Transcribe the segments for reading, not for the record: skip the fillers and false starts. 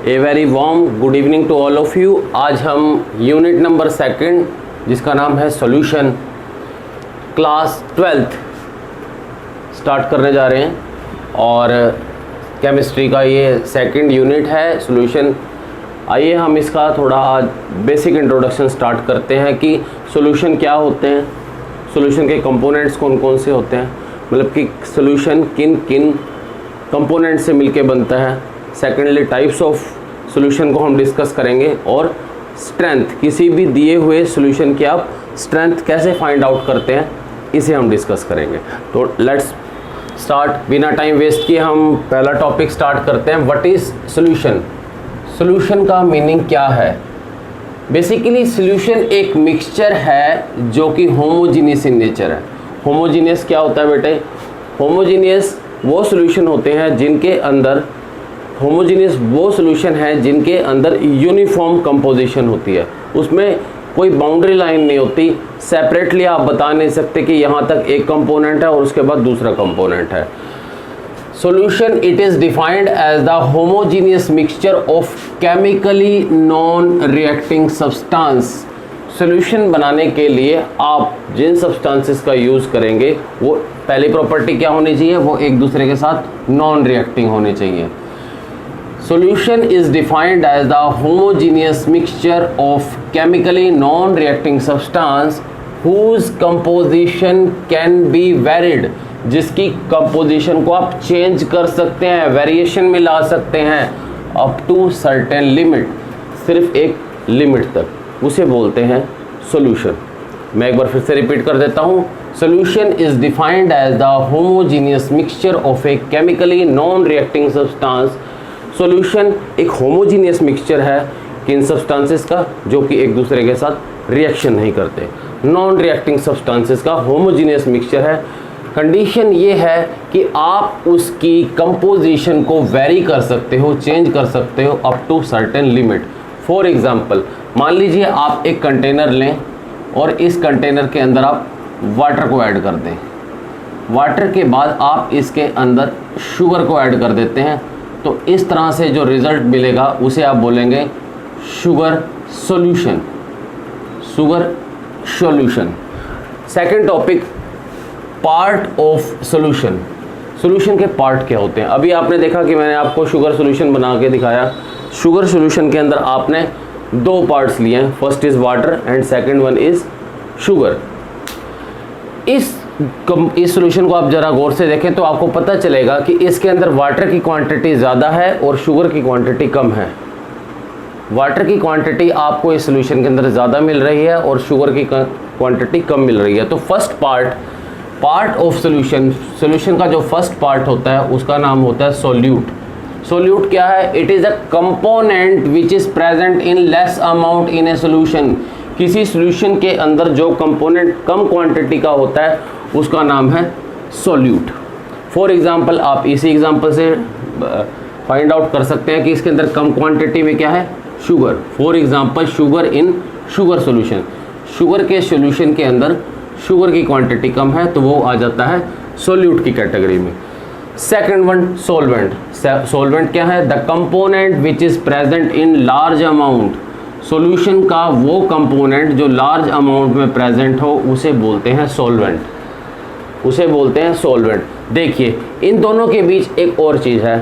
A very warm good evening to all of you. आज हम unit number 2 जिसका नाम है सॉल्यूशन क्लास 12th स्टार्ट करने जा रहे हैं और केमिस्ट्री का ये 2nd यूनिट है सॉल्यूशन। आइए हम इसका थोड़ा आज बेसिक इंट्रोडक्शन स्टार्ट करते हैं कि सॉल्यूशन क्या होते हैं, सॉल्यूशन के कंपोनेंट्स कौन कौन से होते हैं, मतलब कि सॉल्यूशन किन किन कंपोनेंट से मिलके बनता है। सेकेंडली टाइप्स ऑफ सॉल्यूशन को हम डिस्कस करेंगे और स्ट्रेंथ, किसी भी दिए हुए सॉल्यूशन की आप स्ट्रेंथ कैसे फाइंड आउट करते हैं इसे हम डिस्कस करेंगे। तो लेट्स स्टार्ट, बिना टाइम वेस्ट किए हम पहला टॉपिक स्टार्ट करते हैं। What is solution? सॉल्यूशन का मीनिंग क्या है? बेसिकली सॉल्यूशन एक मिक्सचर है जो कि होमोजीनियस इन नेचर है। होमोजीनियस क्या होता है बेटे? होमोजीनियस वो सॉल्यूशन होते हैं जिनके अंदर जिनके अंदर यूनिफॉर्म कंपोजिशन होती है, उसमें कोई बाउंड्री लाइन नहीं होती। सेपरेटली आप बता नहीं सकते कि यहाँ तक एक कंपोनेंट है और उसके बाद दूसरा कंपोनेंट है। Solution it is defined as the homogeneous mixture of chemically non reacting substance. Solution बनाने के लिए आप जिन सब्सटेंसेस का यूज़ करेंगे वो पहली प्रॉपर्टी क्या होनी चाहिए, वो एक दूसरे के साथ नॉन रिएक्टिंग होने चाहिए। Solution is defined as the homogeneous mixture of chemically non-reacting substance whose composition can be varied, जिसकी composition को आप change कर सकते हैं, variation में ला सकते हैं up to certain limit, सिर्फ एक limit तक, उसे बोलते हैं solution। मैं एक बार फिर से रिपीट कर देता हूँ। Solution is defined as the homogeneous mixture of a chemically non-reacting substance। Solution एक होमोजीनियस मिक्सचर है किन सब्सटेंसेस का जो कि एक दूसरे के साथ रिएक्शन नहीं करते, नॉन रिएक्टिंग सब्सटेंसेस का होमोजीनियस मिक्सचर है। कंडीशन ये है कि आप उसकी कंपोजिशन को वेरी कर सकते हो, चेंज कर सकते हो up to certain limit. For example, मान लीजिए आप एक कंटेनर लें और इस कंटेनर के अंदर आप वाटर को ऐड कर दें। वाटर के बाद आप इसके अंदर शुगर को ऐड कर देते हैं, तो इस तरह से जो रिज़ल्ट मिलेगा उसे आप बोलेंगे sugar solution. Sugar solution. Second topic, part of solution. Solution के पार्ट क्या होते हैं? अभी आपने देखा कि मैंने आपको शुगर सॉल्यूशन बना के दिखाया। शुगर सॉल्यूशन के अंदर आपने 2 पार्ट्स लिए हैं, first is water and second one is sugar. इस सॉल्यूशन को आप ज़रा गौर से देखें तो आपको पता चलेगा कि इसके अंदर वाटर की क्वांटिटी ज़्यादा है और शुगर की क्वांटिटी कम है। वाटर की क्वांटिटी आपको इस सॉल्यूशन के अंदर ज़्यादा मिल रही है और शुगर की क्वांटिटी कम मिल रही है। तो फर्स्ट पार्ट ऑफ सॉल्यूशन का जो फर्स्ट पार्ट होता है उसका नाम होता है सोल्यूट। सोल्यूट क्या है? It is a component which is present in less amount in a solution. किसी सॉल्यूशन के अंदर जो कंपोनेंट कम क्वांटिटी का होता है उसका नाम है सोल्यूट। फॉर एग्जांपल, आप इसी एग्जांपल से फाइंड आउट कर सकते हैं कि इसके अंदर कम क्वांटिटी में क्या है, sugar. For example, sugar in sugar solution. Sugar के सॉल्यूशन के अंदर शुगर की क्वांटिटी कम है तो वो आ जाता है सोल्यूट की कैटेगरी में। Second one, solvent. सोलवेंट क्या है? The component which is present in large amount. Solution का वो कंपोनेंट जो लार्ज अमाउंट में प्रेजेंट हो उसे बोलते हैं सॉल्वेंट, उसे बोलते हैं सॉल्वेंट। देखिए, इन दोनों के बीच एक और चीज़ है।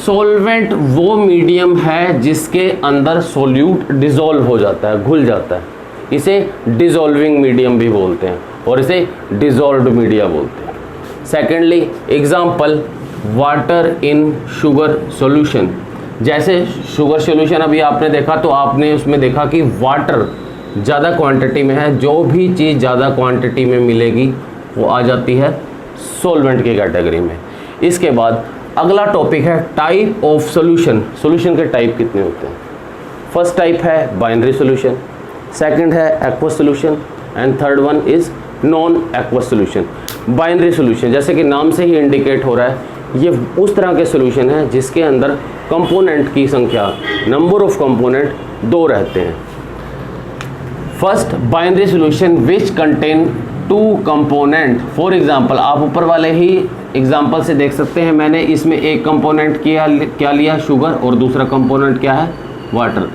सॉल्वेंट वो मीडियम है जिसके अंदर सोल्यूट डिज़ोल्व हो जाता है, घुल जाता है, इसे डिज़ोल्विंग मीडियम भी बोलते हैं और इसे डिज़ोल्व्ड मीडिया बोलते हैं। Secondly example, water in sugar solution. जैसे शुगर सॉल्यूशन अभी आपने देखा तो आपने उसमें देखा कि वाटर ज़्यादा क्वांटिटी में है, जो भी चीज़ ज़्यादा क्वांटिटी में मिलेगी वो आ जाती है सॉल्वेंट की कैटेगरी में। इसके बाद अगला टॉपिक है टाइप ऑफ सॉल्यूशन। सॉल्यूशन के टाइप कितने होते हैं? फर्स्ट टाइप है बाइनरी सॉल्यूशन, सेकंड है aqueous solution and third one is non aqueous solution. Binary solution जैसे कि नाम से ही इंडिकेट हो रहा है, ये उस तरह के सॉल्यूशन है जिसके अंदर कंपोनेंट की संख्या, नंबर ऑफ कंपोनेंट 2 रहते हैं। First, binary solution which contain 2 component. For example, आप ऊपर वाले ही एग्जांपल से देख सकते हैं, मैंने इसमें एक कंपोनेंट क्या लिया, शुगर, और दूसरा कंपोनेंट क्या है, वाटर।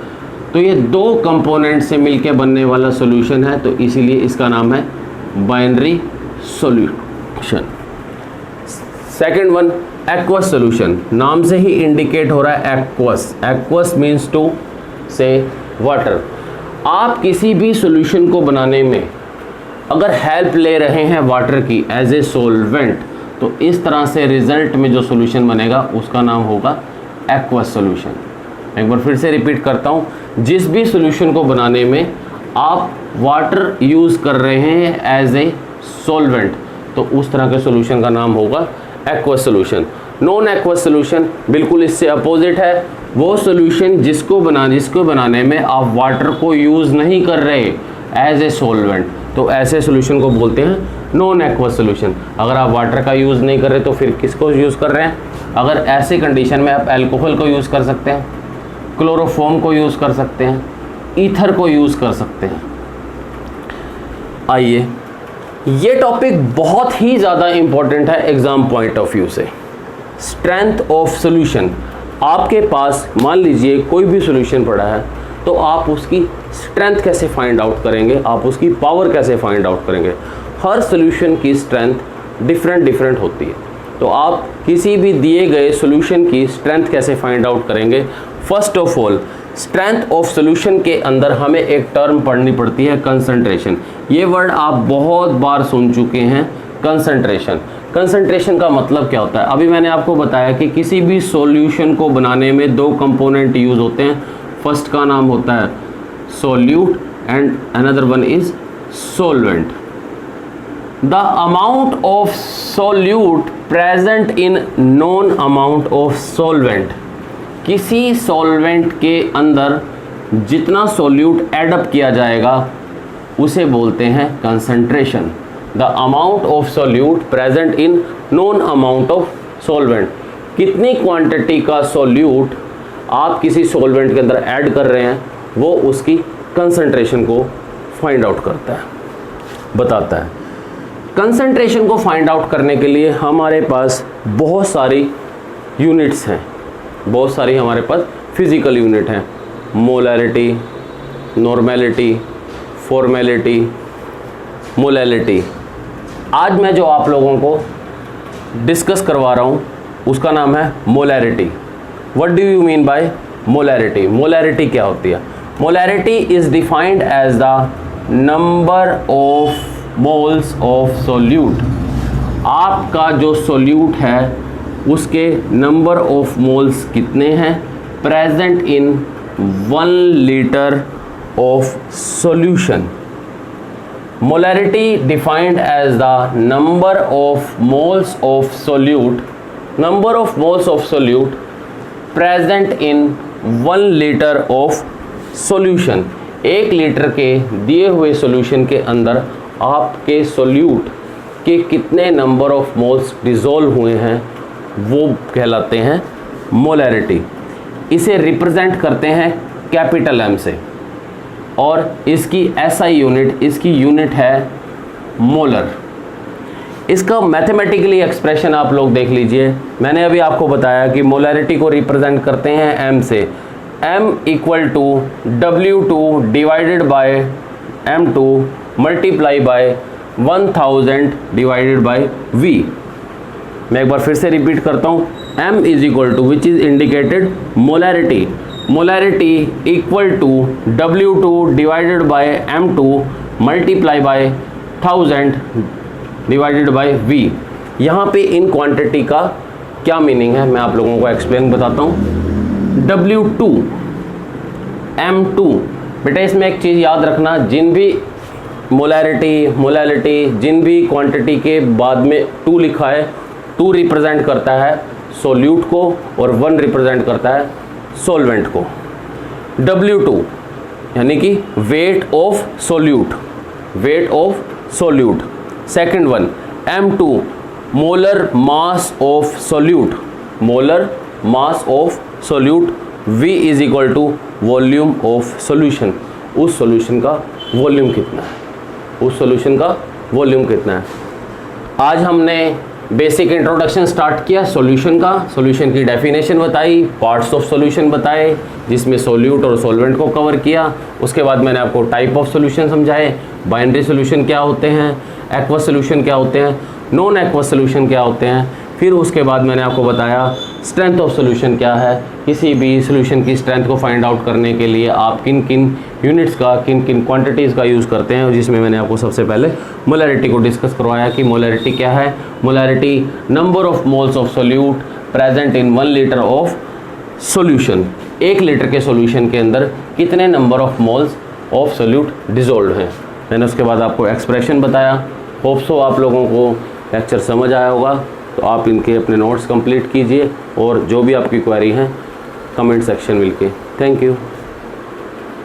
तो ये दो कंपोनेंट से मिलके बनने वाला सॉल्यूशन है, तो इसीलिए इसका नाम है binary solution. Second one, aqueous solution. नाम से ही इंडिकेट हो रहा है एक्वस। एक्वस मीन्स टू से वाटर। आप किसी भी सॉल्यूशन को बनाने में अगर हेल्प ले रहे हैं वाटर की एज ए सॉल्वेंट, तो इस तरह से रिजल्ट में जो सॉल्यूशन बनेगा उसका नाम होगा एक्वस सॉल्यूशन। एक बार फिर से रिपीट करता हूँ, जिस भी सॉल्यूशन को बनाने में आप वाटर यूज़ कर रहे हैं एज ए सॉल्वेंट, तो उस तरह के सॉल्यूशन का नाम होगा aqueous solution. Non aqueous solution बिल्कुल इससे अपोजिट है, वो सॉल्यूशन जिसको बनाने में आप वाटर को यूज़ नहीं कर रहे एज ए सॉल्वेंट, तो ऐसे सॉल्यूशन को बोलते हैं नॉन एक्वस सॉल्यूशन। अगर आप वाटर का यूज़ नहीं कर रहे तो फिर किसको यूज़ कर रहे हैं? अगर ऐसे कंडीशन में आप अल्कोहल को यूज़ कर सकते हैं, क्लोरोफॉर्म को यूज़ कर सकते हैं, ईथर को यूज़ कर सकते हैं। आइए, ये टॉपिक बहुत ही ज़्यादा इम्पॉर्टेंट है एग्ज़ाम पॉइंट ऑफ व्यू से। Strength of solution. आपके पास मान लीजिए कोई भी सॉल्यूशन पड़ा है, तो आप उसकी स्ट्रेंथ कैसे फाइंड आउट करेंगे, आप उसकी पावर कैसे फाइंड आउट करेंगे? हर सॉल्यूशन की स्ट्रेंथ डिफरेंट होती है, तो आप किसी भी दिए गए सॉल्यूशन की स्ट्रेंथ कैसे फाइंड आउट करेंगे? First of all, strength of solution के अंदर हमें एक टर्म पढ़नी पड़ती है, कंसंट्रेशन। ये वर्ड आप बहुत बार सुन चुके हैं, कंसंट्रेशन। कंसंट्रेशन का मतलब क्या होता है? अभी मैंने आपको बताया कि किसी भी सॉल्यूशन को बनाने में दो कंपोनेंट यूज़ होते हैं। फर्स्ट का नाम होता है solute and another one is solvent. The amount of solute present in non amount of solvent. किसी सॉल्वेंट के अंदर जितना सोल्यूट एडअप किया जाएगा उसे बोलते हैं concentration. The amount of solute present in non amount of solvent. कितनी क्वांटिटी का सोल्यूट आप किसी सॉल्वेंट के अंदर ऐड कर रहे हैं, वो उसकी कंसंट्रेशन को फाइंड आउट करता है, बताता है। कंसंट्रेशन को फाइंड आउट करने के लिए हमारे पास बहुत सारी यूनिट्स हैं, बहुत सारी हमारे पास फिजिकल यूनिट हैं। Molarity, normality, formality, molality. आज मैं जो आप लोगों को डिस्कस करवा रहा हूँ उसका नाम है molarity. What do you mean by molarity? Molarity क्या होती है? Molarity is defined as the number of moles of solute. आपका जो सोल्यूट है उसके नंबर ऑफ मोल्स कितने हैं present in 1 litre of solution. Molarity defined as the number of moles of solute present in 1 liter of solution। 1 litre के दिए हुए solution के अंदर आपके सोल्यूट के कितने नंबर ऑफ मोल्स डिज़ोल्व हुए हैं वो कहलाते हैं मोलैरिटी। इसे रिप्रेजेंट करते हैं कैपिटल एम से, और इसकी एसआई यूनिट, इसकी यूनिट है मोलर। इसका मैथमेटिकली एक्सप्रेशन आप लोग देख लीजिए। मैंने अभी आपको बताया कि मोलैरिटी को रिप्रेजेंट करते हैं एम से। m equal to W2 divided by M2 multiply by 1000 divided by V। मैं एक बार फिर से रिपीट करता हूँ, m is equal to which is indicated molarity. Molarity equal to W2 divided by M2 multiply by 1000 divided by V। यहाँ पे in quantity का क्या मीनिंग है मैं आप लोगों को एक्सप्लेन बताता हूँ। W2 M2, बेटा इसमें एक चीज़ याद रखना, जिन भी मोलैरिटी जिन भी क्वांटिटी के बाद में 2 लिखा है, 2 रिप्रेजेंट करता है सोल्यूट को और 1 रिप्रेजेंट करता है सॉल्वेंट को। W2 यानी कि weight of solute. Second one M2 molar mass of solute. V is equal to volume of solution. उस सोल्यूशन का वॉल्यूम कितना है, आज हमने बेसिक इंट्रोडक्शन स्टार्ट किया सॉल्यूशन का, सॉल्यूशन की डेफिनेशन बताई, पार्ट्स ऑफ सॉल्यूशन बताए जिसमें सोल्यूट और सॉल्वेंट को कवर किया। उसके बाद मैंने आपको टाइप ऑफ सॉल्यूशन समझाए, बाइनरी सॉल्यूशन क्या होते हैं, एक्वस सॉल्यूशन क्या होते हैं, नॉन एक्वस सॉल्यूशन क्या होते हैं। फिर उसके बाद मैंने आपको बताया स्ट्रेंथ ऑफ सॉल्यूशन क्या है, किसी भी सॉल्यूशन की स्ट्रेंथ को फाइंड आउट करने के लिए आप किन किन यूनिट्स का, किन किन क्वांटिटीज़ का यूज़ करते हैं, जिसमें मैंने आपको सबसे पहले मोलैरिटी को डिस्कस करवाया कि मोलैरिटी क्या है। Molarity number of moles of solute present in 1 litre of solution, 1 litre के सॉल्यूशन के अंदर कितने number of moles of solute dissolve हैं। मैंने उसके बाद आपको एक्सप्रेशन बताया। होप सो आप लोगों को लेक्चर समझ आया होगा। तो आप इनके अपने नोट्स कंप्लीट कीजिए और जो भी आपकी क्वेरी हैं कमेंट सेक्शन मिलके। Thank you.